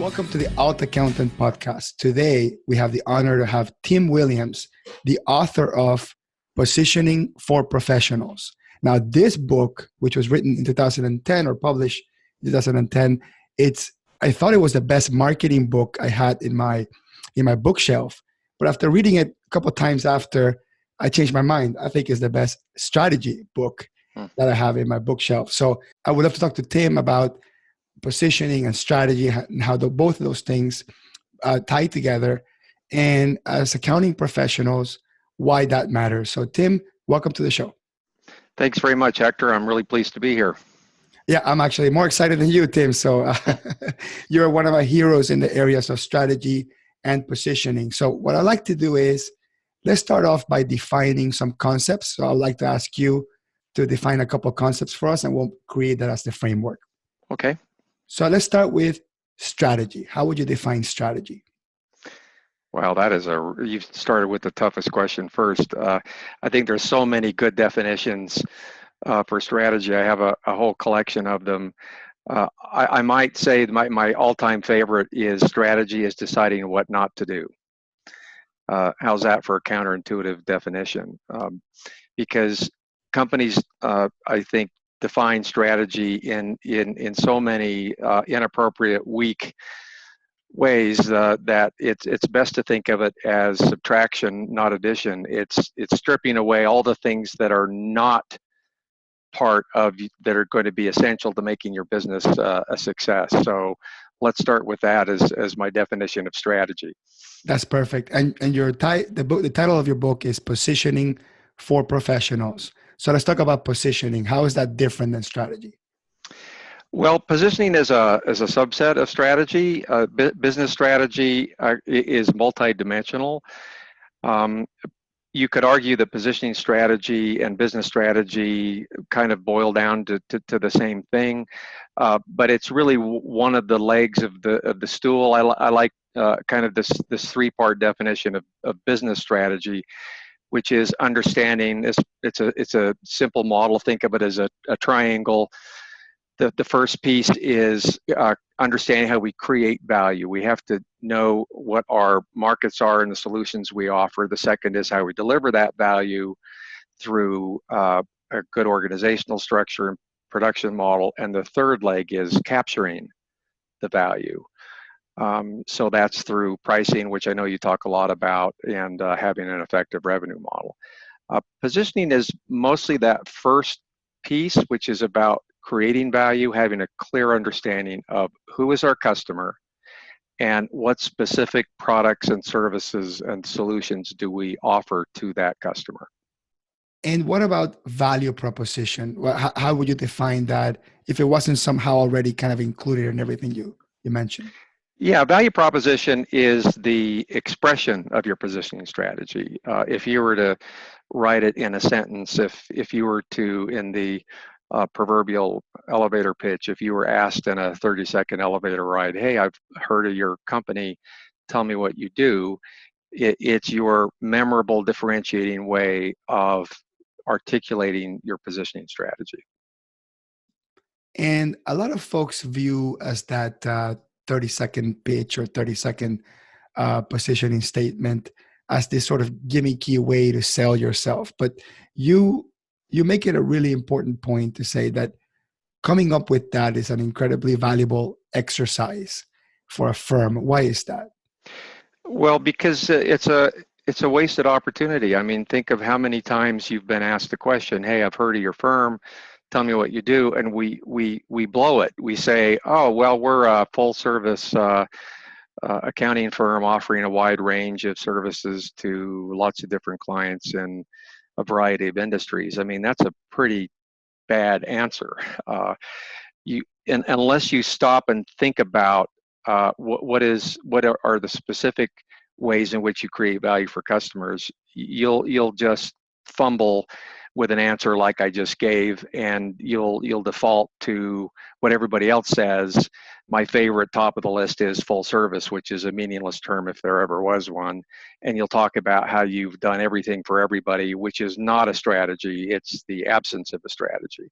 Welcome to the AltAccountant podcast. Today, we have the honor to have Tim Williams, the author of Positioning for Professionals. Now, this book, which was written in 2010 or published in 2010, I thought it was the best marketing book I had in my bookshelf. But after reading it a couple of times after, I changed my mind. I think it's the best strategy book that I have in my bookshelf. So I would love to talk to Tim about positioning and strategy and how both of those things tie together. And as accounting professionals, why that matters. So Tim, welcome to the show. Thanks very much, Hector. I'm really pleased to be here. Yeah, I'm actually more excited than you, Tim. So you're one of my heroes in the areas of strategy and positioning. So what I'd like to do is, let's start off by defining some concepts. So I'd like to ask you to define a couple of concepts for us, and we'll create that as the framework. Okay. So let's start with strategy. How would you define strategy? Well, you've started with the toughest question first. I think there's so many good definitions for strategy. I have a whole collection of them. I might say my all-time favorite is strategy is deciding what not to do. How's that for a counterintuitive definition? Because companies, I think, define strategy in so many inappropriate, weak ways that it's best to think of it as subtraction, not addition. It's stripping away all the things that are not part of that are going to be essential to making your business a success. So let's start with that as my definition of strategy. That's perfect. And the title of your book is Positioning for Professionals. So let's talk about positioning. How is that different than strategy? Well, positioning is a subset of strategy. Business strategy is multidimensional. You could argue that positioning strategy and business strategy kind of boil down to the same thing, but it's really one of the legs of the stool. I like kind of this three-part definition of business strategy, which is understanding. It's a simple model. Think of it as a triangle. The first piece is understanding how we create value. We have to know what our markets are and the solutions we offer. The second is how we deliver that value through a good organizational structure and production model. And the third leg is capturing the value. So that's through pricing, which I know you talk a lot about, and having an effective revenue model. Positioning is mostly that first piece, which is about creating value, having a clear understanding of who is our customer and what specific products and services and solutions do we offer to that customer. And what about value proposition? How would you define that if it wasn't somehow already kind of included in everything you mentioned? Yeah, value proposition is the expression of your positioning strategy. If you were to write it in a sentence, if you were to, in the proverbial elevator pitch, if you were asked in a 30-second elevator ride, hey, I've heard of your company, tell me what you do, it's your memorable differentiating way of articulating your positioning strategy. And a lot of folks view as that 30-second pitch or 30-second positioning statement as this sort of gimmicky way to sell yourself. But you make it a really important point to say that coming up with that is an incredibly valuable exercise for a firm. Why is that? Well, because it's a wasted opportunity. I mean, think of how many times you've been asked the question, hey, I've heard of your firm, tell me what you do, and we blow it. We say, oh, well, we're a full service accounting firm offering a wide range of services to lots of different clients in a variety of industries. I mean, that's a pretty bad answer. Unless you stop and think about what are the specific ways in which you create value for customers, you'll just fumble with an answer like I just gave, and you'll default to what everybody else says. My favorite top of the list is full service, which is a meaningless term if there ever was one. And you'll talk about how you've done everything for everybody, which is not a strategy. It's the absence of a strategy.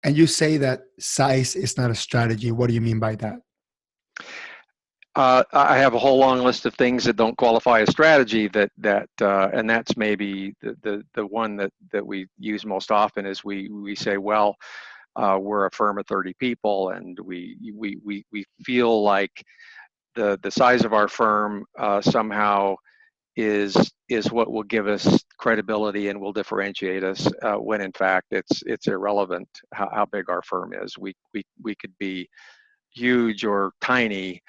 And you say that size is not a strategy. What do you mean by that? I have a whole long list of things that don't qualify as strategy and that's maybe the one that we use most often is we say, well, we're a firm of 30 people, and we feel like the size of our firm somehow is what will give us credibility and will differentiate us, when in fact it's irrelevant how big our firm is. We could be huge or tiny.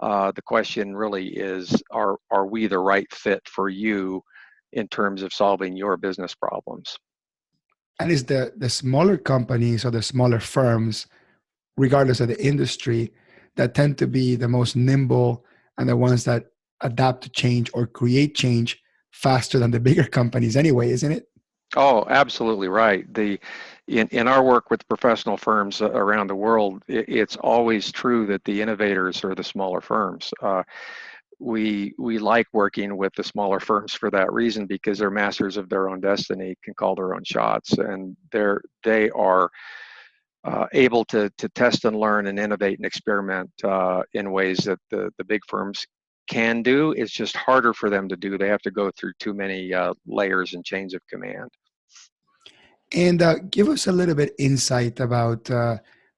The question really is, are we the right fit for you in terms of solving your business problems? And it's the smaller companies or the smaller firms, regardless of the industry, that tend to be the most nimble and the ones that adapt to change or create change faster than the bigger companies anyway, isn't it? Oh, absolutely right. In our work with professional firms around the world, it's always true that the innovators are the smaller firms. We like working with the smaller firms for that reason, because they're masters of their own destiny, can call their own shots, and they are able to test and learn and innovate and experiment in ways that the big firms can do. It's just harder for them to do. They have to go through too many layers and chains of command. And give us a little bit insight about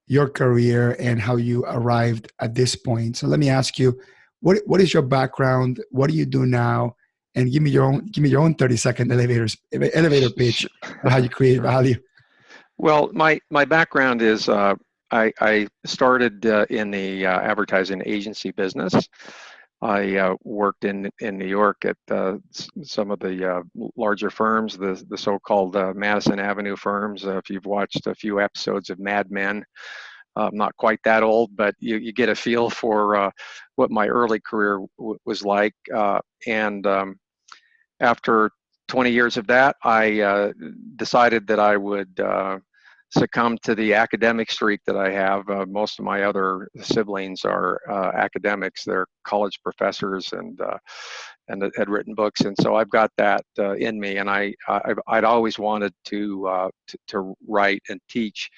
your career and how you arrived at this point. So let me ask you, what is your background? What do you do now? And give me your own 30-second elevator pitch of how you create Sure. value. Well, my background is I started in the advertising agency business. I worked in New York at some of the larger firms, the so-called Madison Avenue firms. If you've watched a few episodes of Mad Men, I'm not quite that old, but you get a feel for what my early career was like. And After 20 years of that, I decided that I would succumb to the academic streak that I have. Most of my other siblings are academics; they're college professors and had written books, and so I've got that in me. And I'd always wanted to write and teach.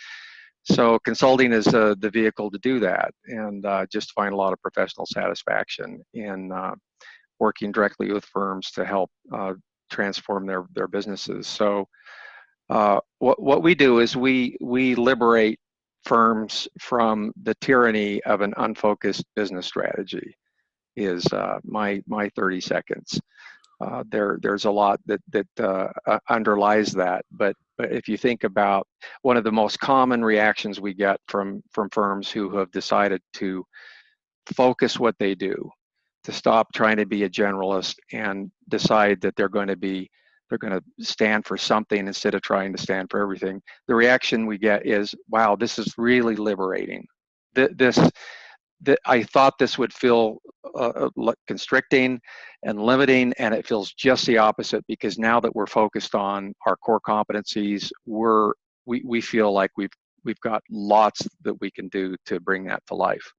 So consulting is the vehicle to do that, and just find a lot of professional satisfaction in working directly with firms to help transform their businesses. So what we do is we liberate firms from the tyranny of an unfocused business strategy. Is my 30 seconds. There's a lot that underlies that, but if you think about one of the most common reactions we get from firms who have decided to focus what they do, to stop trying to be a generalist and decide that they're going to stand for something instead of trying to stand for everything. The reaction we get is, wow, this is really liberating. This I thought this would feel constricting and limiting, and it feels just the opposite, because now that we're focused on our core competencies, we feel like we've got lots that we can do to bring that to life.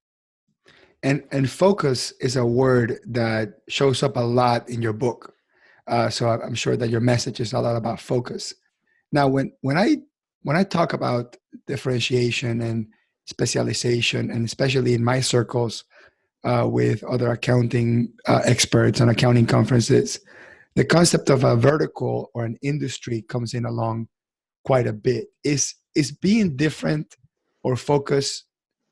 And focus is a word that shows up a lot in your book. So I'm sure that your message is a lot about focus. Now, when I talk about differentiation and specialization, and especially in my circles with other accounting experts and accounting conferences, the concept of a vertical or an industry comes in along quite a bit. Is being different or focus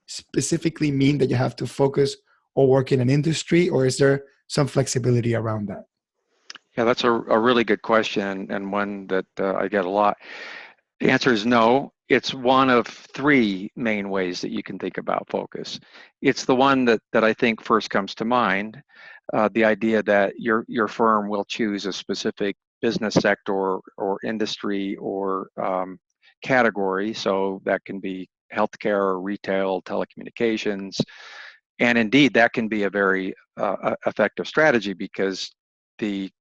specifically mean that you have to focus or work in an industry, or is there some flexibility around that? Yeah, that's a really good question, and one that I get a lot. The answer is no. It's one of three main ways that you can think about focus. It's the one that I think first comes to mind, the idea that your firm will choose a specific business sector or industry or category. So that can be healthcare or retail, telecommunications. And indeed, that can be a very effective strategy, because the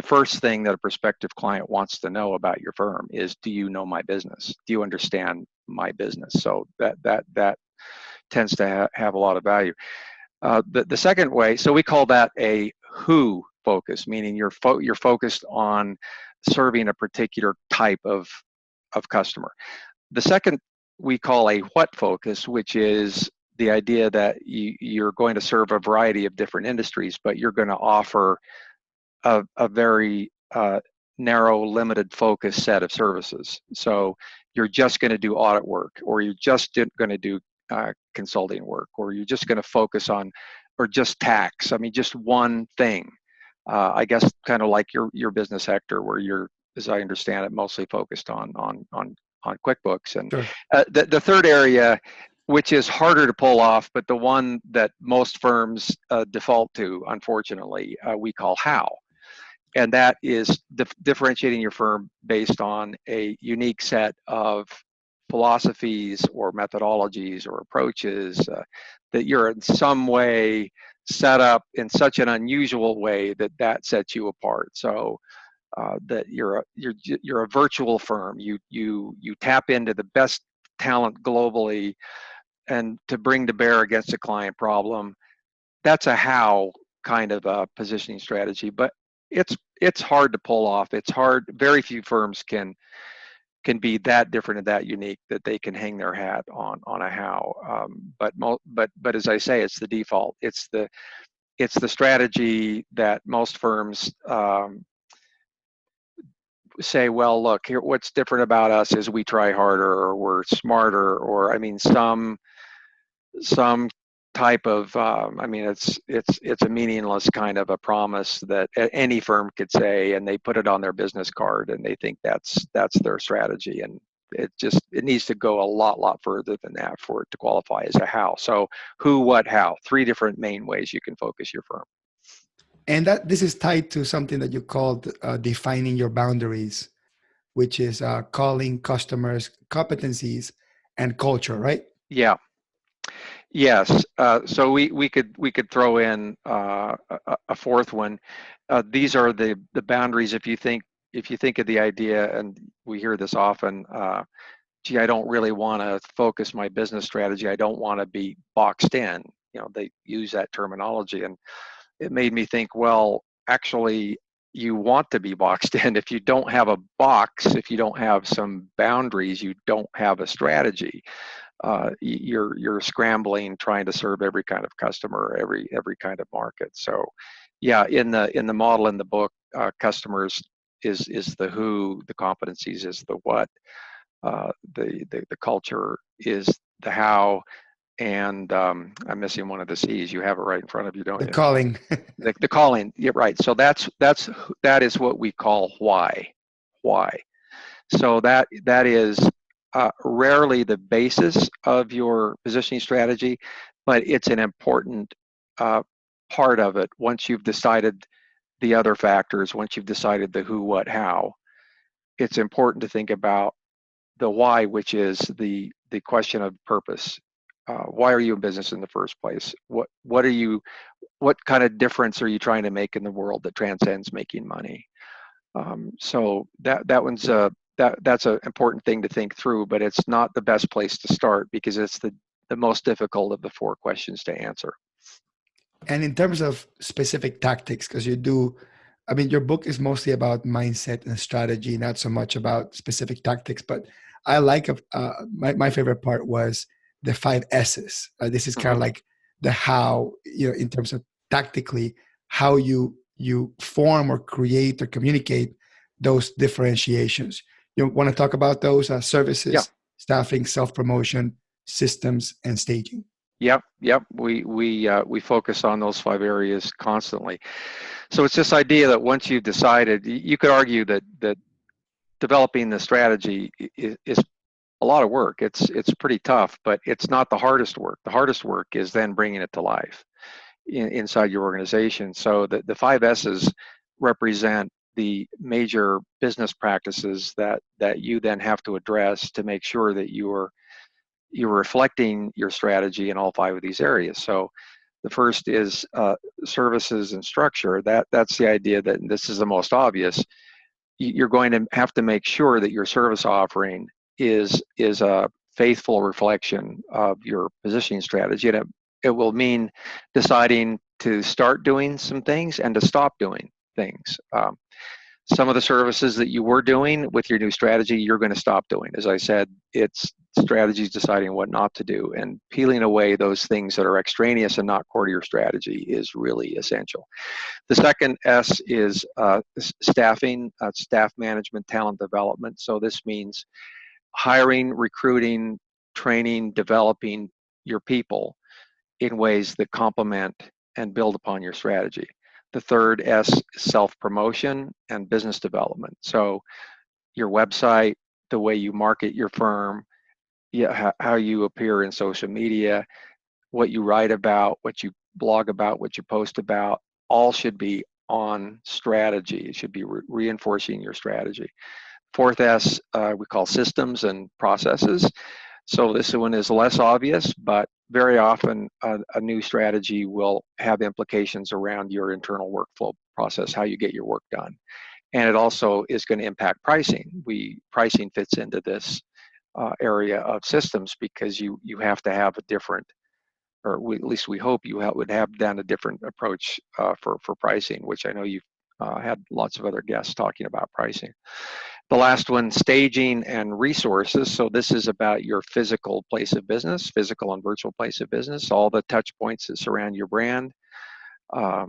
first thing that a prospective client wants to know about your firm is, do you know my business? Do you understand my business? So that tends to have a lot of value. The second way, so we call that a who focus, meaning you're focused on serving a particular type of customer. The second we call a what focus, which is the idea that you're going to serve a variety of different industries, but you're going to offer a very narrow, limited focus set of services. So you're just going to do audit work, or you're just going to do consulting work, or you're just going to focus on, or just tax. I mean, just one thing. I guess kind of like your business sector, where you're, as I understand it, mostly focused on QuickBooks. And Sure. the third area, which is harder to pull off, but the one that most firms default to, unfortunately, we call how. And that is differentiating your firm based on a unique set of philosophies or methodologies or approaches that you're in some way set up in such an unusual way that sets you apart. So that you're a virtual firm. You tap into the best talent globally, and to bring to bear against a client problem. That's a how kind of a positioning strategy, but it's hard to pull off. It's hard. Very few firms can be that different and that unique that they can hang their hat on a how. But as I say, it's the default. It's the strategy that most firms say, well, look, here, what's different about us is we try harder, or we're smarter, or I mean, some type of I mean, it's a meaningless kind of a promise that any firm could say, and they put it on their business card, and they think that's their strategy. And it needs to go a lot further than that for it to qualify as a how. So who, what, how, three different main ways you can focus your firm. And that this is tied to something that you called defining your boundaries, which is calling customers competencies and culture, right? Yeah. Yes. So we could throw in a fourth one. These are the boundaries. If you think of the idea, and we hear this often, gee, I don't really want to focus my business strategy. I don't want to be boxed in. You know, they use that terminology, and it made me think, well, actually, you want to be boxed in. If you don't have a box, if you don't have some boundaries, you don't have a strategy. You're scrambling, trying to serve every kind of customer, every kind of market. So, yeah, in the model in the book, customers is the who, the competencies is the what, the culture is the how, and I'm missing one of the C's. You have it right in front of you, don't The you? calling. The calling. You're right. So that is what we call why. Why. So that is rarely the basis of your positioning strategy, but it's an important part of it. Once you've decided the other factors, once you've decided the who, what, how, it's important to think about the why, which is the question of purpose. Why are you in business in the first place? What kind of difference are you trying to make in the world that transcends making money? So that one's that's an important thing to think through, but it's not the best place to start, because it's the most difficult of the four questions to answer. And in terms of specific tactics, because I mean, your book is mostly about mindset and strategy, not so much about specific tactics. But I like my favorite part was the 5 S's. This is kind of like the how, in terms of tactically how you form or create or communicate those differentiations. You want to talk about those services, Yeah. staffing, self-promotion, systems, and staging. Yep. We focus on those 5 areas constantly. So it's this idea that once you've decided, you could argue that developing the strategy is a lot of work. It's pretty tough, but it's not the hardest work. The hardest work is then bringing it to life inside your organization. So the 5 S's represent the major business practices that you then have to address to make sure that you're reflecting your strategy in all 5 of these areas. So the first is services and structure. That's the idea that, and this is the most obvious, you're going to have to make sure that your service offering is a faithful reflection of your positioning strategy. And it will mean deciding to start doing some things and to stop doing things. Some of the services that you were doing with your new strategy, you're going to stop doing. As I said, it's strategies deciding what not to do, and peeling away those things that are extraneous and not core to your strategy is really essential. The second S is staffing, staff management, talent development. So this means hiring, recruiting, training, developing your people in ways that complement and build upon your strategy. The third S is self-promotion and business development. So your website, the way you market your firm, how you appear in social media, what you write about, what you blog about, what you post about, all should be on strategy. It should be reinforcing your strategy. Fourth S, we call systems and processes. So this one is less obvious, but very often a new strategy will have implications around your internal workflow process, how you get your work done. And it also is going to impact pricing. Pricing fits into this area of systems, because you have to have a different, or at least we hope you would have done a different approach for pricing, which I know you've had lots of other guests talking about pricing. The last one, staging and resources. So this is about your physical place of business, physical and virtual place of business, all the touch points that surround your brand, how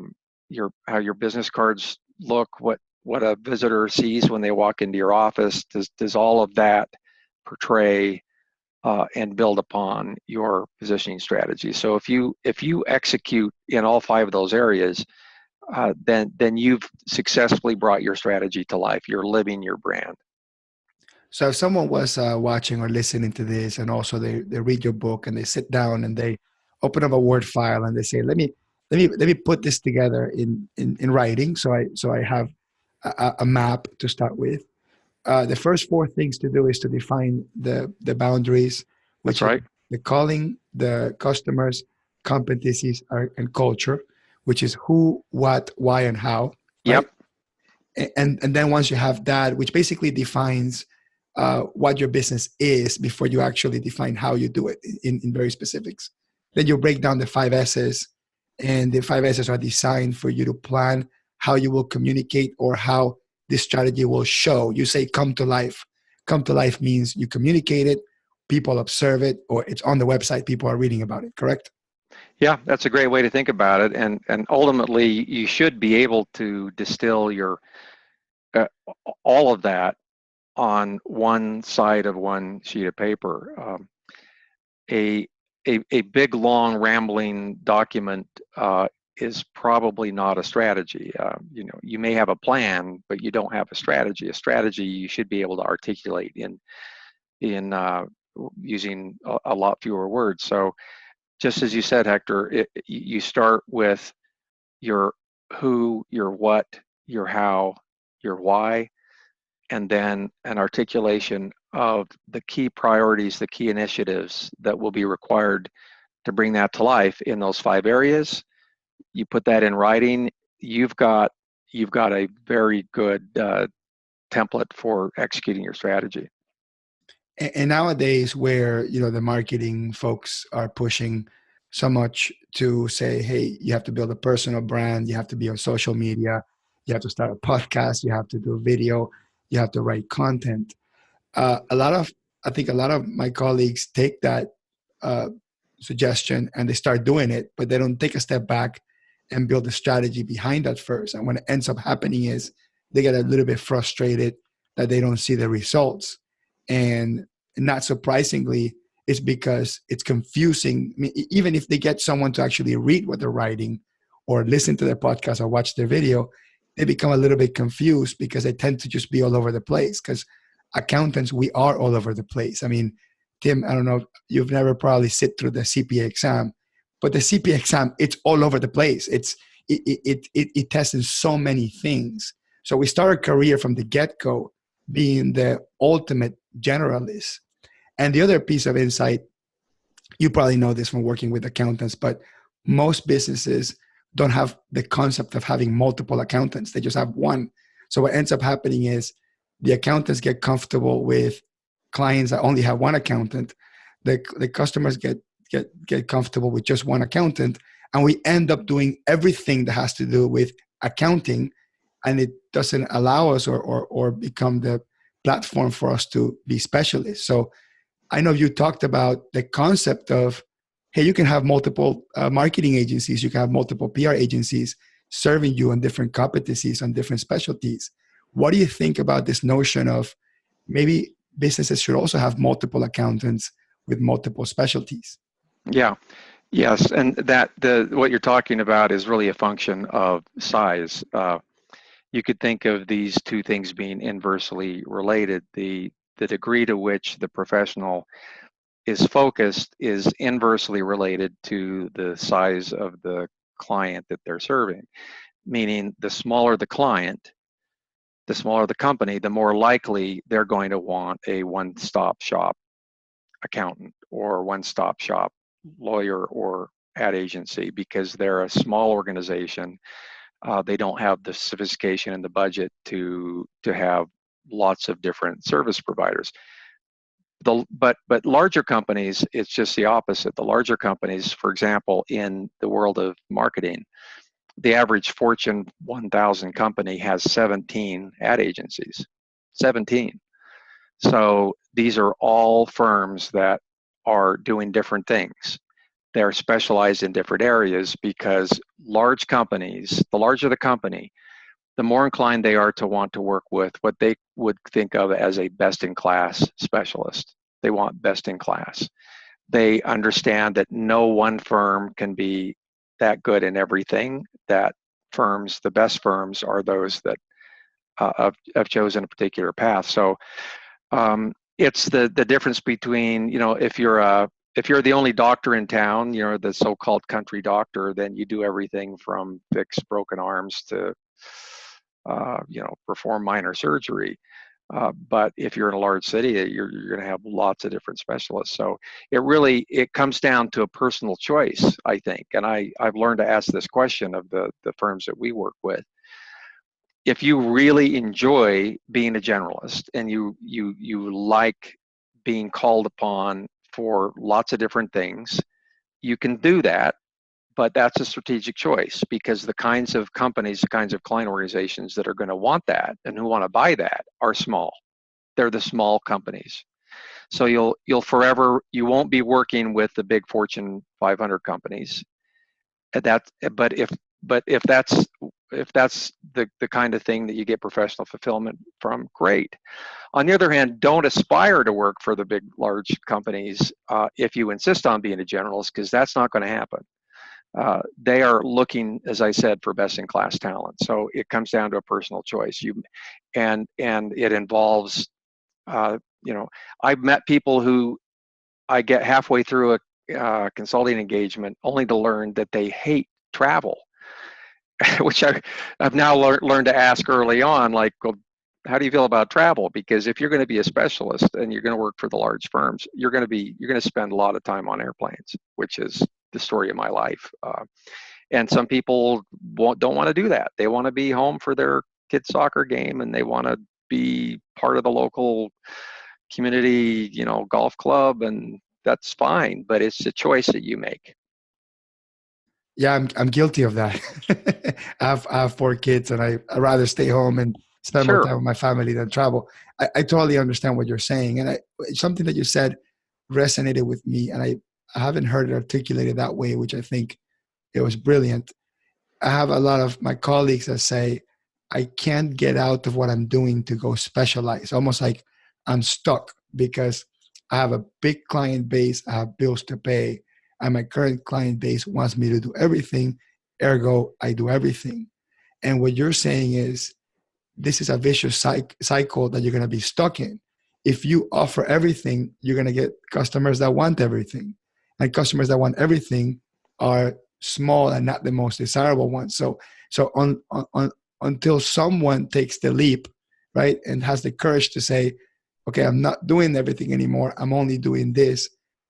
your business cards look, what a visitor sees when they walk into your office. Does all of that portray and build upon your positioning strategy? So if you execute in all 5 of those areas, then you've successfully brought your strategy to life. You're living your brand. So if someone was watching or listening to this, and also they read your book and they sit down and they open up a Word file and they say, let me put this together in writing. So I have a map to start with. The first 4 things to do is to define the boundaries, which That's right. are the calling, the customers, competencies, and culture, which is who, what, why, and how. Right? Yep. And then once you have that, which basically defines what your business is before you actually define how you do it in very specifics. Then you break down the 5 S's, and the 5 S's are designed for you to plan how you will communicate, or how this strategy will show. You say come to life. Come to life means you communicate it, people observe it, or it's on the website, people are reading about it, correct? Yeah, that's a great way to think about it. And ultimately, you should be able to distill your all of that on one side of one sheet of paper. A big, long, rambling document is probably not a strategy. You may have a plan, but you don't have a strategy. A strategy you should be able to articulate in using a lot fewer words. So, just as you said, Hector, you start with your who, your what, your how, your why, and then an articulation of the key priorities, the key initiatives that will be required to bring that to life in those 5 areas. You put that in writing, you've got a very good template for executing your strategy. And nowadays, where the marketing folks are pushing so much to say, hey, you have to build a personal brand, you have to be on social media, you have to start a podcast, you have to do video, you have to write content. I think a lot of my colleagues take that uh, suggestion and they start doing it, but they don't take a step back and build a strategy behind that first. And when it ends up happening is they get a little bit frustrated that they don't see the results. And not surprisingly, it's because it's confusing. I mean, even if they get someone to actually read what they're writing or listen to their podcast or watch their video, they become a little bit confused because they tend to just be all over the place. Because accountants, we are all over the place. I mean, Tim, I don't know, you've never probably sit through the CPA exam, but the CPA exam, it's all over the place. It tests in so many things. So we start a career from the get-go being the ultimate generalist. And the other piece of insight, you probably know this from working with accountants, but most businesses don't have the concept of having multiple accountants. They just have one. So what ends up happening is the accountants get comfortable with clients that only have one accountant. The customers get comfortable with just one accountant. And we end up doing everything that has to do with accounting and it doesn't allow us or become the platform for us to be specialists. So I know you talked about the concept of, hey, you can have multiple marketing agencies, you can have multiple PR agencies serving you on different competencies, on different specialties. What do you think about this notion of maybe businesses should also have multiple accountants with multiple specialties? Yeah. Yes, and that what you're talking about is really a function of size. You could think of these two things being inversely related. The degree to which the professional is focused is inversely related to the size of the client that they're serving. Meaning, the smaller the client, the smaller the company, the more likely they're going to want a one-stop shop accountant or one-stop shop lawyer or ad agency, because they're a small organization. They don't have the sophistication and the budget to have lots of different service providers. But larger companies, it's just the opposite. The larger companies, for example, in the world of marketing, the average Fortune 1000 company has 17 ad agencies. 17. So these are all firms that are doing different things. They're specialized in different areas, because large companies, the larger the company, the more inclined they are to want to work with what they would think of as a best-in-class specialist. They want best-in-class. They understand that no one firm can be that good in everything, that firms, the best firms, are those that have chosen a particular path. So it's the difference between, if you're the only doctor in town, the so-called country doctor, then you do everything from fix broken arms to perform minor surgery. But if you're in a large city, you're going to have lots of different specialists. So it comes down to a personal choice, I think. And I've learned to ask this question of the firms that we work with. If you really enjoy being a generalist and you like being called upon for lots of different things, you can do that. But that's a strategic choice, because the kinds of companies, the kinds of client organizations that are going to want that and who want to buy that are small. They're the small companies. So you won't be working with the big Fortune 500 companies. But if that's the kind of thing that you get professional fulfillment from, great. On the other hand, don't aspire to work for the big, large companies if you insist on being a generalist, because that's not going to happen. They are looking, as I said, for best-in-class talent. So it comes down to a personal choice. And it involves, I've met people who I get halfway through a consulting engagement only to learn that they hate travel, which I've now learned to ask early on, like, well, how do you feel about travel? Because if you're going to be a specialist and you're going to work for the large firms, you're going to spend a lot of time on airplanes, which is the story of my life. And some people don't want to do that. They want to be home for their kid's soccer game, and they want to be part of the local community, golf club, and that's fine. But it's a choice that you make. Yeah, I'm guilty of that. I have 4 kids, and I'd rather stay home and spend more Sure. time with my family than travel. I totally understand what you're saying, and something that you said resonated with me, and I haven't heard it articulated that way, which I think it was brilliant. I have a lot of my colleagues that say, I can't get out of what I'm doing to go specialize. Almost like I'm stuck because I have a big client base, I have bills to pay, and my current client base wants me to do everything. Ergo, I do everything. And what you're saying is, this is a vicious cycle that you're going to be stuck in. If you offer everything, you're going to get customers that want everything. And customers that want everything are small and not the most desirable ones. So until someone takes the leap, right, and has the courage to say, okay, I'm not doing everything anymore, I'm only doing this,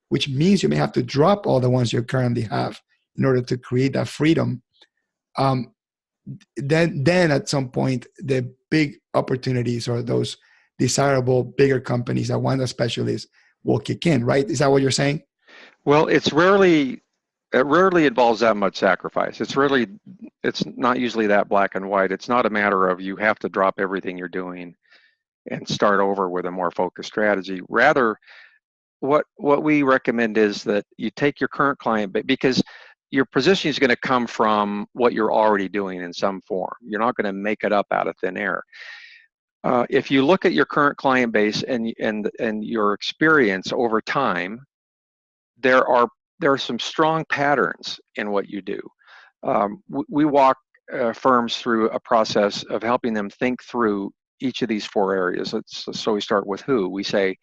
which means you may have to drop all the ones you currently have in order to create that freedom. Then at some point, the big opportunities or those desirable bigger companies that want a specialist will kick in, right? Is that what you're saying? Well, it's rarely it rarely involves that much sacrifice. It's not usually that black and white. It's not a matter of you have to drop everything you're doing and start over with a more focused strategy. Rather, what we recommend is that you take your current client, but because your position is going to come from what you're already doing in some form. You're not going to make it up out of thin air. If you look at your current client base and your experience over time, there are some strong patterns in what you do. We walk firms through a process of helping them think through each of these four areas. So we start with who. We say,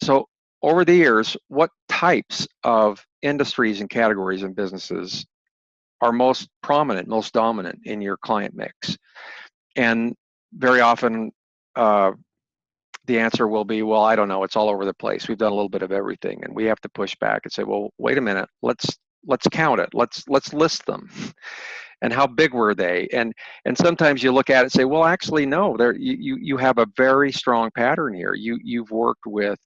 so over the years, what types of industries and categories and businesses are most prominent, most dominant in your client mix? And very often, the answer will be, well, I don't know, it's all over the place. We've done a little bit of everything, and we have to push back and say, well, wait a minute, let's count it. Let's list them. And how big were they? And sometimes you look at it and say, well, actually, no, you have a very strong pattern here. You've worked with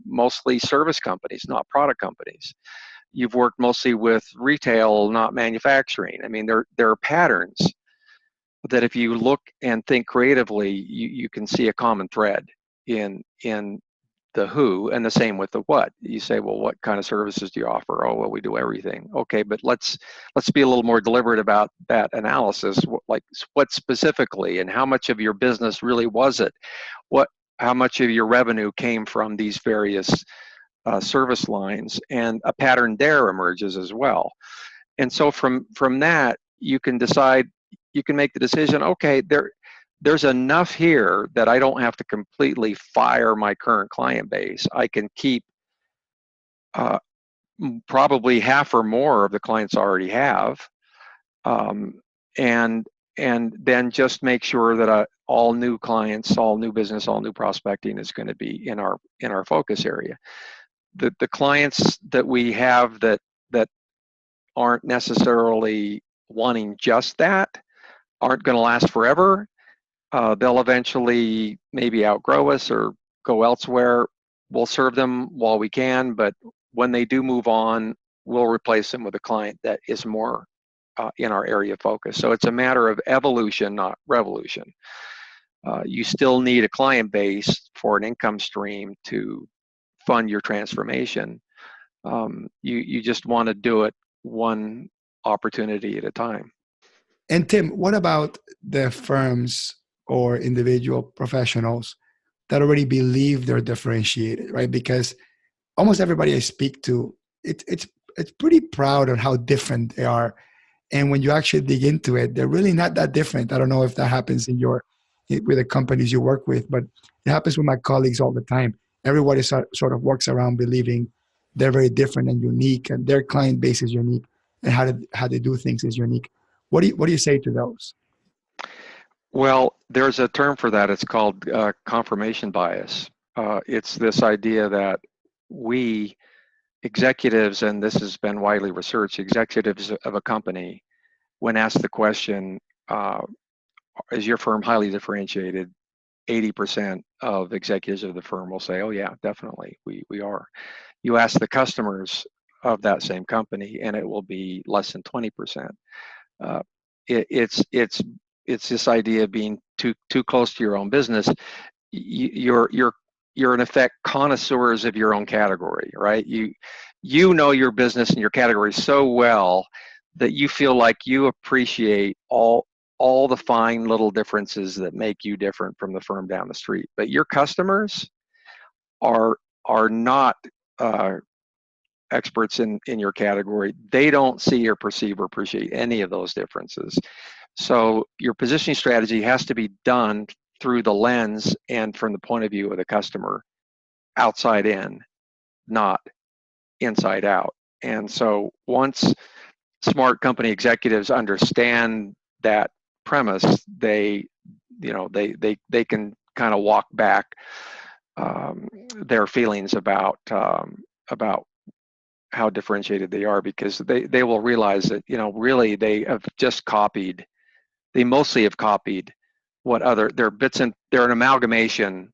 mostly service companies, not product companies. You've worked mostly with retail, not manufacturing. I mean, there are patterns that if you look and think creatively, you can see a common thread in the who, and the same with the what. You say, well, what kind of services do you offer? Oh, well, we do everything. Okay, but let's be a little more deliberate about that analysis. Like, what specifically, and how much of your business really was it? How much of your revenue came from these various service lines? And a pattern there emerges as well. And so from that, you can decide, you can make the decision, okay, there's enough here that I don't have to completely fire my current client base. I can keep probably half or more of the clients I already have, and then just make sure that all new clients, all new business, all new prospecting is going to be in our focus area. The clients that we have that aren't necessarily wanting just that aren't going to last forever. They'll eventually maybe outgrow us or go elsewhere. We'll serve them while we can, but when they do move on, we'll replace them with a client that is more in our area of focus. So it's a matter of evolution, not revolution. You still need a client base for an income stream to fund your transformation. You just want to do it one opportunity at a time. And Tim, what about the firms or individual professionals that already believe they're differentiated, right? Because almost everybody I speak to, it's pretty proud of how different they are. And when you actually dig into it, they're really not that different. I don't know if that happens with the companies you work with, but it happens with my colleagues all the time. Everybody sort of walks around believing they're very different and unique, and their client base is unique, and how they do things is unique. What do you say to those? Well, there's a term for that. It's called confirmation bias. It's this idea that we executives, and this has been widely researched, executives of a company, when asked the question, is your firm highly differentiated? 80% of executives of the firm will say, oh yeah, definitely, we are. You ask the customers of that same company, and it will be less than 20%. It's this idea of being too close to your own business. You're in effect connoisseurs of your own category, right? You know your business and your category so well that you feel like you appreciate all the fine little differences that make you different from the firm down the street. But your customers are not experts in your category. They don't see or perceive or appreciate any of those differences. So your positioning strategy has to be done through the lens and from the point of view of the customer, outside in, not inside out. And so once smart company executives understand that premise, they can kind of walk back their feelings about how differentiated they are, because they will realize that really they mostly have copied what they're an amalgamation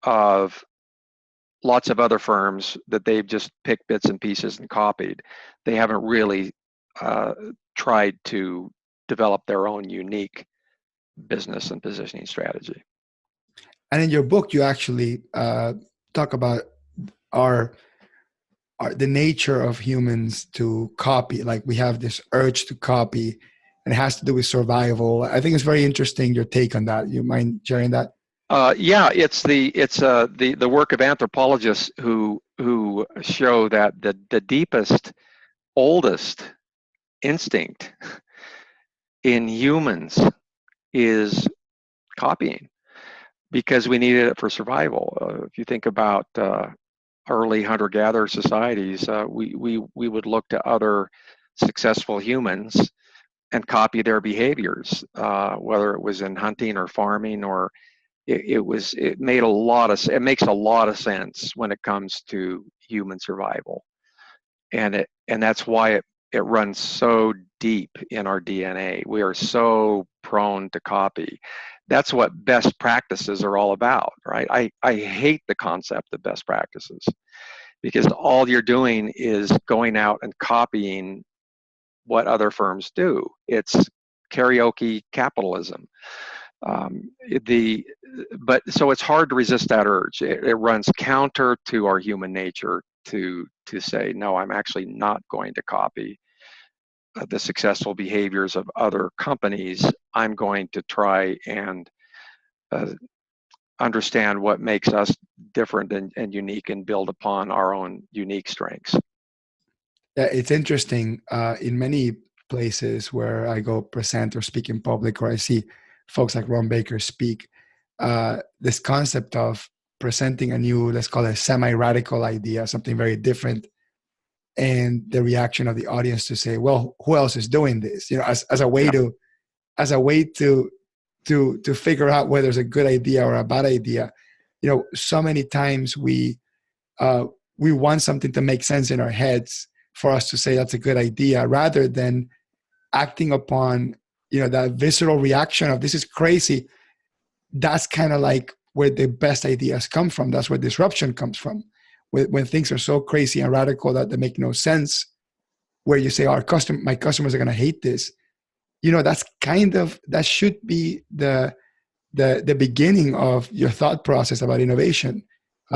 of lots of other firms that they've just picked bits and pieces and copied. They haven't really tried to develop their own unique business and positioning strategy. And in your book, you actually talk about our the nature of humans to copy. Like we have this urge to copy, and it has to do with survival. I think it's very interesting your take on that. You mind sharing that? Yeah, it's the work of anthropologists who show that the deepest, oldest instinct in humans is copying, because we needed it for survival. If you think about early hunter-gatherer societies, we would look to other successful humans and copy their behaviors, whether it was in hunting or farming, or it makes a lot of sense when it comes to human survival, and that's why it runs so deep in our DNA. We are so prone to copy. That's what best practices are all about, right? I hate the concept of best practices, because all you're doing is going out and copying what other firms do. It's karaoke capitalism. But so it's hard to resist that urge. It runs counter to our human nature to say, no, I'm actually not going to copy the successful behaviors of other companies. I'm going to try and understand what makes us different and unique, and build upon our own unique strengths. Yeah, it's interesting. In many places where I go present or speak in public, or I see folks like Ron Baker speak, this concept of presenting a new, let's call it a semi-radical idea, something very different, and the reaction of the audience to say, well, who else is doing this? You know, as a way to figure out whether it's a good idea or a bad idea. You know, so many times we want something to make sense in our heads for us to say that's a good idea, rather than acting upon, you know, that visceral reaction of this is crazy. That's kind of like where the best ideas come from. That's where disruption comes from. When things are so crazy and radical that they make no sense, where you say, my customers are going to hate this. You know, that should be the beginning of your thought process about innovation,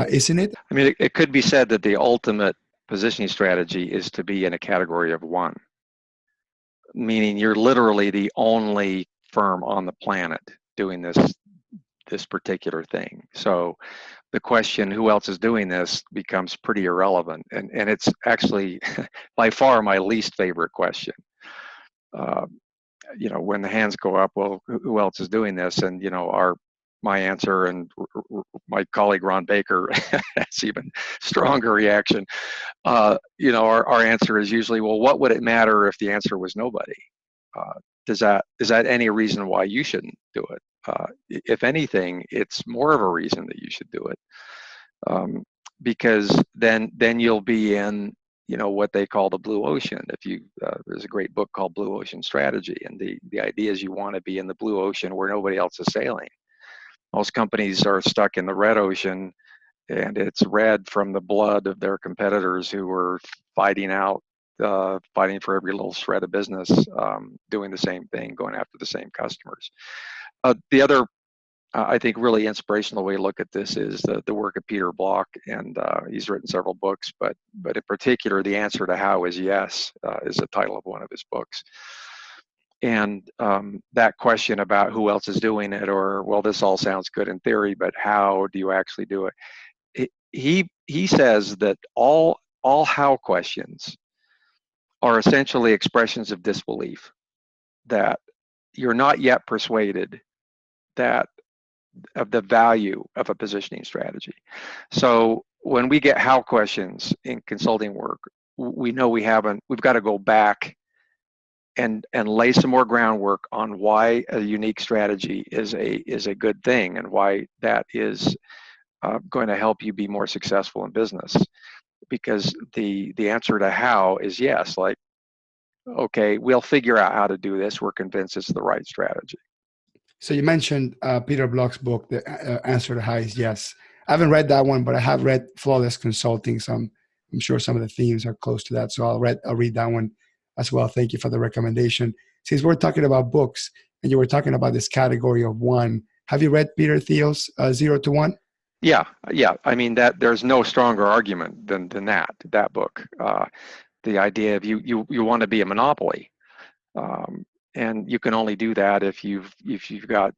isn't it? I mean, it could be said that the ultimate positioning strategy is to be in a category of one, meaning you're literally the only firm on the planet doing this particular thing. So the question, who else is doing this, becomes pretty irrelevant, and it's actually by far my least favorite question. You know, when the hands go up, well, who else is doing this? And, you know, my answer, and my colleague Ron Baker has even stronger reaction. You know, our answer is usually, well, what would it matter if the answer was nobody? Is that any reason why you shouldn't do it? If anything, it's more of a reason that you should do it, because then you'll be in, you know, what they call the blue ocean. There's a great book called Blue Ocean Strategy, and the idea is you want to be in the blue ocean where nobody else is sailing. Most companies are stuck in the red ocean, and it's red from the blood of their competitors who are fighting for every little shred of business, doing the same thing, going after the same customers. The other, I think, really inspirational way to look at this is the work of Peter Block, and he's written several books, but in particular, The Answer to How is Yes, is the title of one of his books. And that question about who else is doing it, or, well, this all sounds good in theory, but how do you actually do it? He says that all how questions are essentially expressions of disbelief, that you're not yet persuaded that of the value of a positioning strategy. So when we get how questions in consulting work, we know we've got to go back and lay some more groundwork on why a unique strategy is a good thing, and why that is going to help you be more successful in business. Because the answer to how is yes, like, okay, we'll figure out how to do this. We're convinced it's the right strategy. So you mentioned Peter Block's book, The Answer to How is Yes. I haven't read that one, but I have read Flawless Consulting. So I'm sure some of the themes are close to that. So I'll read that one as well. Thank you for the recommendation. Since we're talking about books and you were talking about this category of one, have you read Peter Thiels' 0 to 1? Yeah, yeah. I mean, that there's no stronger argument than that book. The idea of you want to be a monopoly, and you can only do that if you've got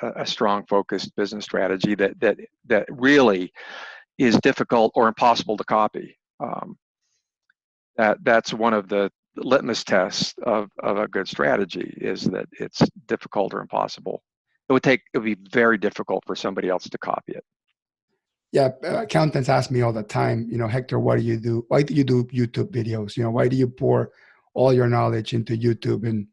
a strong focused business strategy that really is difficult or impossible to copy. That's one of the litmus tests of a good strategy, is that it's difficult or impossible. It would be very difficult for somebody else to copy it. Yeah, accountants ask me all the time, Hector, what do you do? Why do you do YouTube videos? Why do you pour all your knowledge into YouTube and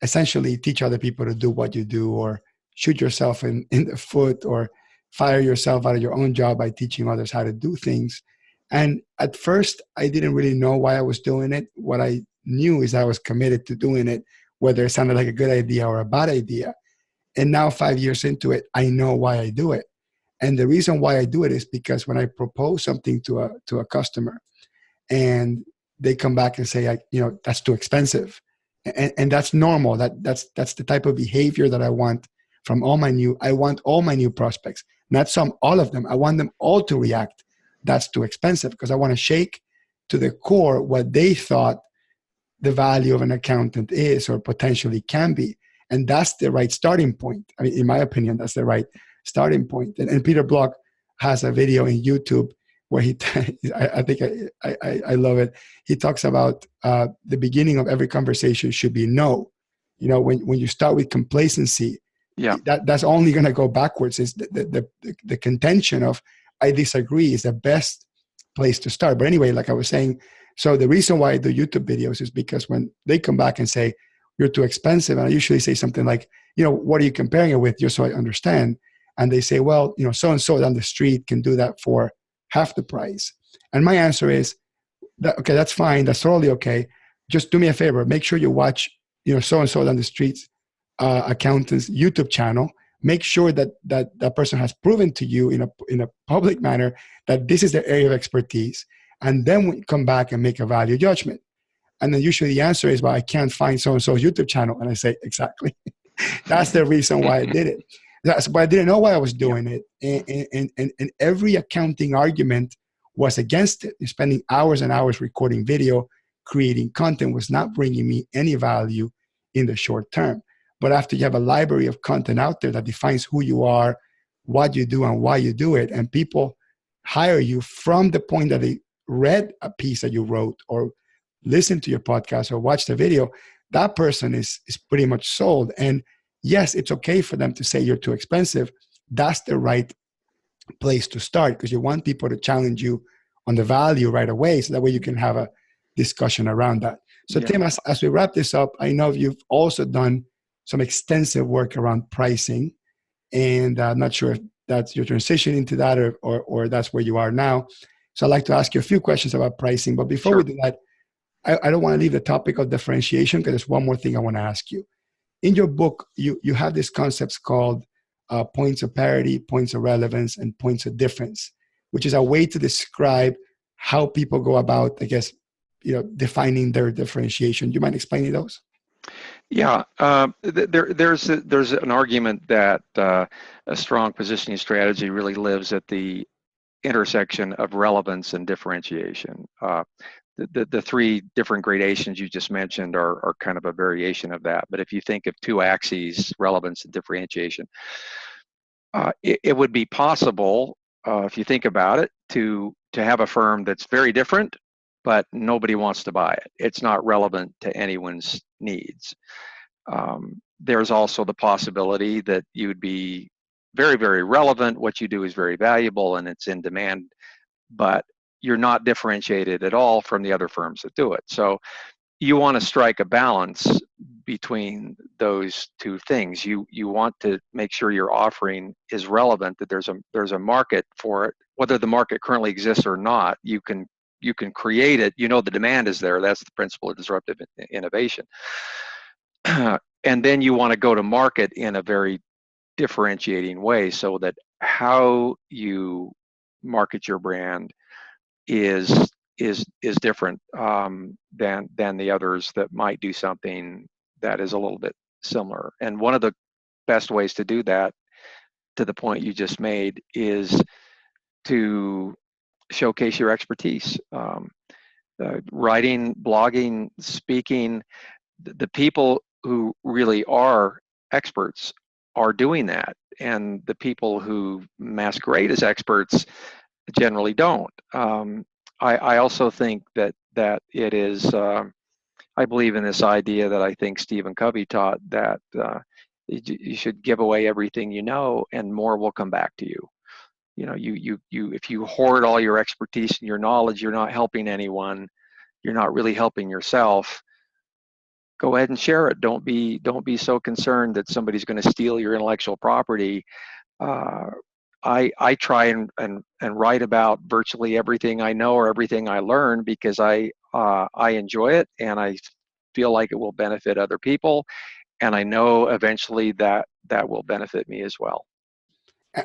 essentially teach other people to do what you do, or shoot yourself in the foot, or fire yourself out of your own job by teaching others how to do things? And at first, I didn't really know why I was doing it. What I knew is I was committed to doing it, whether it sounded like a good idea or a bad idea. And now 5 years into it, I know why I do it. And the reason why I do it is because when I propose something to a customer and they come back and say, that's too expensive. And that's normal. That's the type of behavior that I want from I want all my new prospects, not all of them. I want them all to react. That's too expensive, because I want to shake to the core what they thought the value of an accountant is or potentially can be. And that's the right starting point. I mean, in my opinion, that's the right starting point. And Peter Block has a video in YouTube where I think I love it. He talks about the beginning of every conversation should be no. When you start with complacency, yeah, that's only going to go backwards. Is the contention of I disagree is the best place to start. But anyway, like I was saying, so the reason why I do YouTube videos is because when they come back and say, you're too expensive, and I usually say something like, what are you comparing it with, just so I understand? And they say, well, so-and-so down the street can do that for half the price. And my answer is, okay, that's fine. That's totally okay. Just do me a favor. Make sure you watch, so-and-so down the street's accountant's YouTube channel. Make sure that person has proven to you in a public manner that this is their area of expertise. And then we come back and make a value judgment. And then usually the answer is, well, I can't find so-and-so's YouTube channel. And I say, exactly. That's the reason why I did it. But I didn't know why I was doing it. And every accounting argument was against it. Spending hours and hours recording video, creating content was not bringing me any value in the short term. But after you have a library of content out there that defines who you are, what you do, and why you do it, and people hire you from the point that they read a piece that you wrote or listen to your podcast or watch the video, that person is pretty much sold. And yes, it's okay for them to say you're too expensive. That's the right place to start, because you want people to challenge you on the value right away, so that way you can have a discussion around that. So Tim, as we wrap this up, I know you've also done some extensive work around pricing, and I'm not sure if that's your transition into that or that's where you are now. So I'd like to ask you a few questions about pricing. But before we do that, I don't want to leave the topic of differentiation, because there's one more thing I want to ask you. In your book, you have these concepts called points of parity, points of relevance, and points of difference, which is a way to describe how people go about, I guess, defining their differentiation. Do you mind explaining those? Yeah, there's an argument that a strong positioning strategy really lives at the intersection of relevance and differentiation. The three different gradations you just mentioned are kind of a variation of that. But if you think of two axes, relevance and differentiation, it would be possible, if you think about it, to have a firm that's very different, but nobody wants to buy it. It's not relevant to anyone's needs. There's also the possibility that you'd be very, very relevant. What you do is very valuable and it's in demand, but you're not differentiated at all from the other firms that do it. So you want to strike a balance between those two things. You want to make sure your offering is relevant, that there's a market for it. Whether the market currently exists or not, you can create it. The demand is there. That's the principle of disruptive innovation. And then you want to go to market in a very differentiating way, so that how you market your brand is different than the others that might do something that is a little bit similar. And one of the best ways to do that, to the point you just made, is to showcase your expertise. Writing, blogging, speaking, the people who really are experts are doing that, and the people who masquerade as experts generally don't. I also think that it is. I believe in this idea that I think Stephen Covey taught, that you should give away everything you know, and more will come back to you. You know, you if you hoard all your expertise and your knowledge, you're not helping anyone. You're not really helping yourself. Go ahead and share it. Don't be so concerned that somebody's going to steal your intellectual property. Uh, I try and write about virtually everything I know or everything I learn, because I enjoy it, and I feel like it will benefit other people, and I know eventually that will benefit me as well.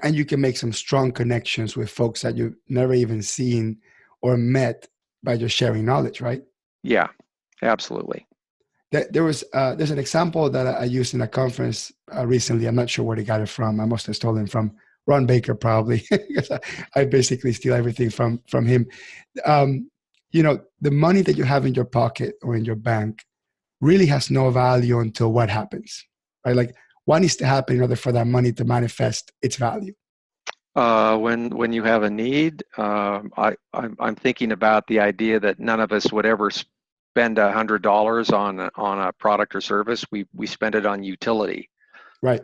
And you can make some strong connections with folks that you've never even seen or met by just sharing knowledge, right? Yeah, absolutely. There's an example that I used in a conference recently. I'm not sure where they got it from. I must have stolen from Ron Baker, probably, because I basically steal everything from him. Um, the money that you have in your pocket or in your bank really has no value until what happens, right? Like, what needs to happen in order for that money to manifest its value? When you have a need, I'm thinking about the idea that none of us would ever spend $100 on a product or service. We spend it on utility. Right.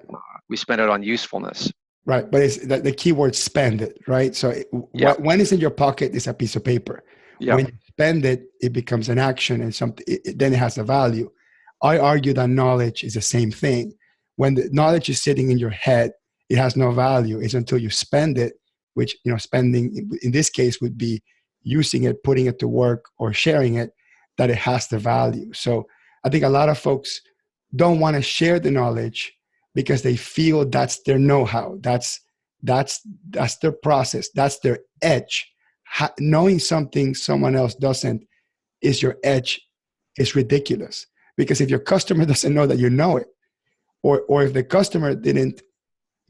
We spend it on usefulness. Right, but it's the key word, spend it, right? So Yeah. when it's in your pocket, it's a piece of paper. Yep. When you spend it, it becomes an action, and something. Then it has a value. I argue that knowledge is the same thing. When the knowledge is sitting in your head, it has no value. It's until you spend it, which, spending in this case would be using it, putting it to work, or sharing it, that it has the value. So I think a lot of folks don't want to share the knowledge because they feel that's their know-how, that's their process, that's their edge. Knowing something someone else doesn't is your edge. Is ridiculous, because if your customer doesn't know that you know it, or if the customer didn't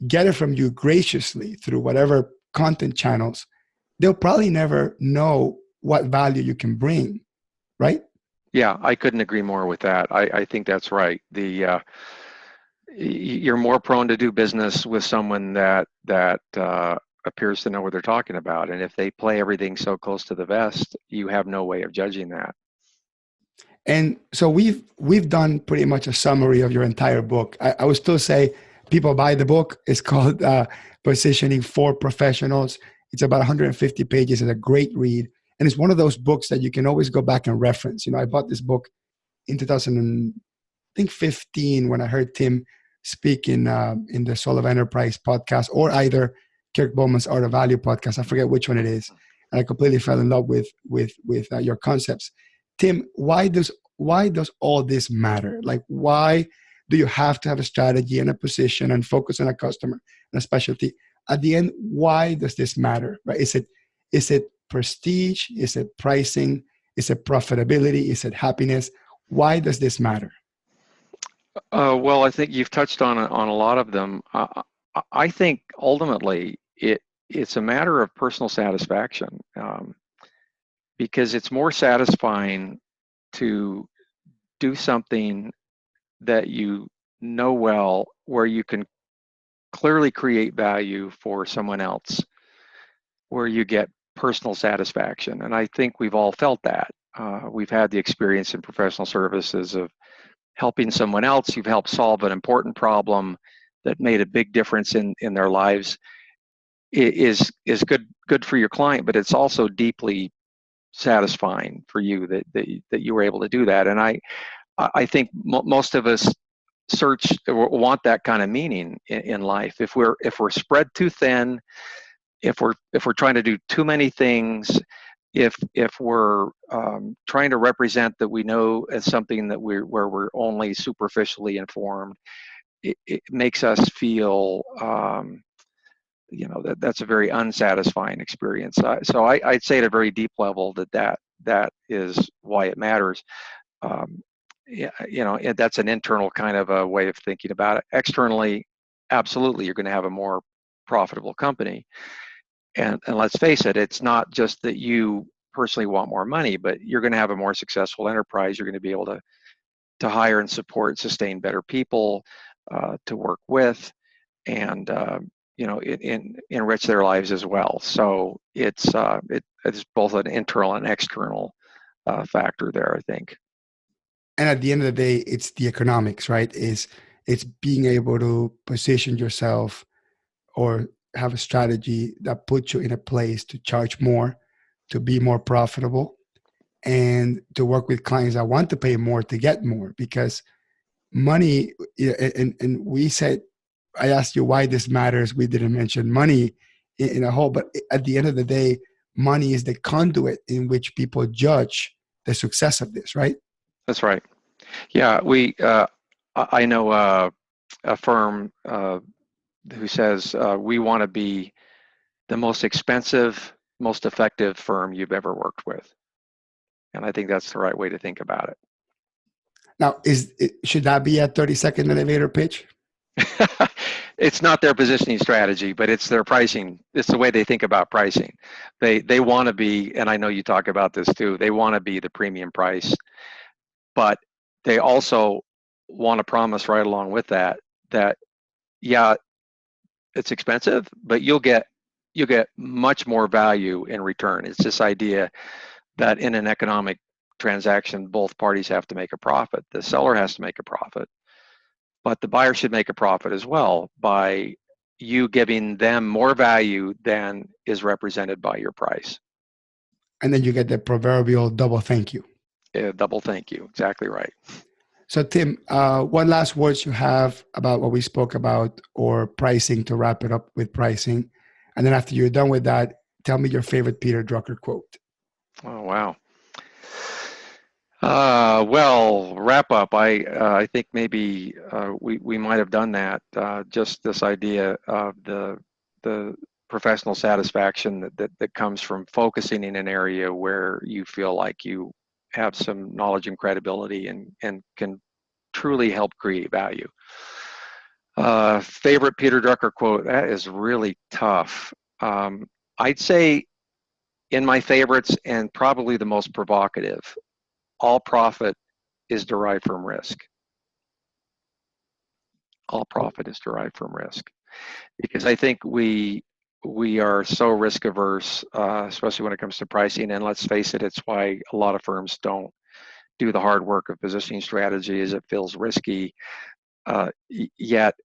get it from you graciously through whatever content channels, they'll probably never know what value you can bring, right? Yeah, I couldn't agree more with that. I think that's right. You're more prone to do business with someone that appears to know what they're talking about, and if they play everything so close to the vest, you have no way of judging that. And so we've done pretty much a summary of your entire book. I would still say people buy the book. It's called Positioning for Professionals. It's about 150 pages. It's a great read, and it's one of those books that you can always go back and reference. I bought this book in 2015 when I heard Tim speak in the Soul of Enterprise podcast, or either Kirk Bowman's Art of Value podcast. I forget which one it is, and I completely fell in love with your concepts. Tim, why does all this matter? Like, why do you have to have a strategy and a position and focus on a customer and a specialty? At the end, why does this matter? Right? Is it prestige? Is it pricing? Is it profitability? Is it happiness? Why does this matter? Well, I think you've touched on a lot of them. I think ultimately it's a matter of personal satisfaction. Because it's more satisfying to do something that you know well, where you can clearly create value for someone else, where you get personal satisfaction. And I think we've all felt that. We've had the experience in professional services of helping someone else. You've helped solve an important problem that made a big difference in their lives. It is good for your client, but it's also deeply satisfying for you that you were able to do that. And I think most of us search or want that kind of meaning in life. If we're spread too thin, if we're trying to do too many things, if we're trying to represent that we know as something that where we're only superficially informed, it makes us feel that's a very unsatisfying experience. I'd say at a very deep level that is why it matters. Yeah, that's an internal kind of a way of thinking about it. Externally, absolutely, you're going to have a more profitable company. And let's face it, it's not just that you personally want more money, but you're going to have a more successful enterprise. You're going to be able to hire and support, sustain better people to work with, and enrich their lives as well. So it's both an internal and external factor there, I think. And at the end of the day, it's the economics, right? It's being able to position yourself or have a strategy that puts you in a place to charge more, to be more profitable, and to work with clients that want to pay more to get more. Because money, and we said, I asked you why this matters. We didn't mention money in a whole, but at the end of the day, money is the conduit in which people judge the success of this, right? That's right. Yeah, I know a firm who says we want to be the most expensive, most effective firm you've ever worked with. And I think that's the right way to think about it. Now, should that be a 30-second elevator pitch? It's not their positioning strategy, but it's their pricing. It's the way they think about pricing. They want to be, and I know you talk about this too, they want to be the premium price, but they also want to promise right along with that yeah, it's expensive, but you'll get much more value in return. It's this idea that in an economic transaction, both parties have to make a profit. The seller has to make a profit, but the buyer should make a profit as well by you giving them more value than is represented by your price. And then you get the proverbial double thank you. Double thank you. Exactly right. So, Tim, what last words you have about what we spoke about or pricing to wrap it up with pricing? And then after you're done with that, tell me your favorite Peter Drucker quote. Oh, wow. Well, wrap up. I think maybe we might have done that. Just this idea of the professional satisfaction that comes from focusing in an area where you feel like you have some knowledge and credibility and can truly help create value. Favorite Peter Drucker quote? That is really tough. I'd say in my favorites and probably the most provocative, all profit is derived from risk. All profit is derived from risk. Because I think we are so risk averse, especially when it comes to pricing. And let's face it, it's why a lot of firms don't do the hard work of positioning strategy, as it feels risky. Yet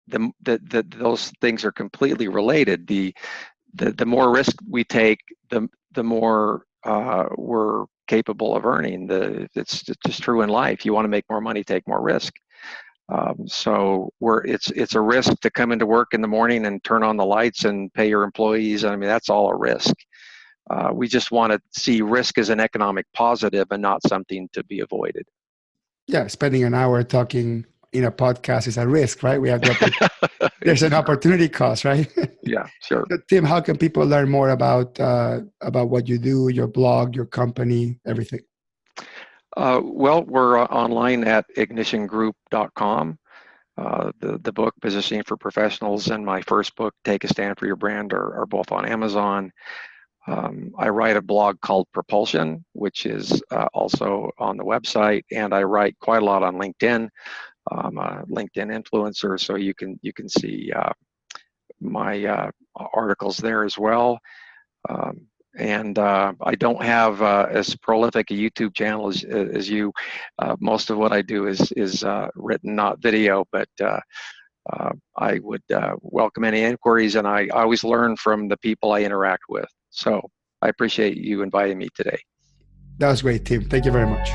those things are completely related. The more risk we take, the more we're capable of earning. It's just true in life. You want to make more money, take more risk. So it's a risk to come into work in the morning and turn on the lights and pay your employees. I mean, that's all a risk. We just want to see risk as an economic positive and not something to be avoided. Yeah, spending an hour talking in a podcast is a risk, right? We have there's an opportunity cost, right? Yeah, sure. So, Tim, how can people learn more about what you do, your blog, your company, everything? Well, we're online at ignitiongroup.com. The book Positioning for Professionals and my first book, Take a Stand for Your Brand, are both on Amazon. I write a blog called Propulsion, which is also on the website, and I write quite a lot on LinkedIn. I'm a LinkedIn influencer, so you can see my articles there as well. And I don't have as prolific a YouTube channel as you. Most of what I do is written, not video, but I would welcome any inquiries, and I always learn from the people I interact with. So I appreciate you inviting me today. That was great, Tim. Thank you very much.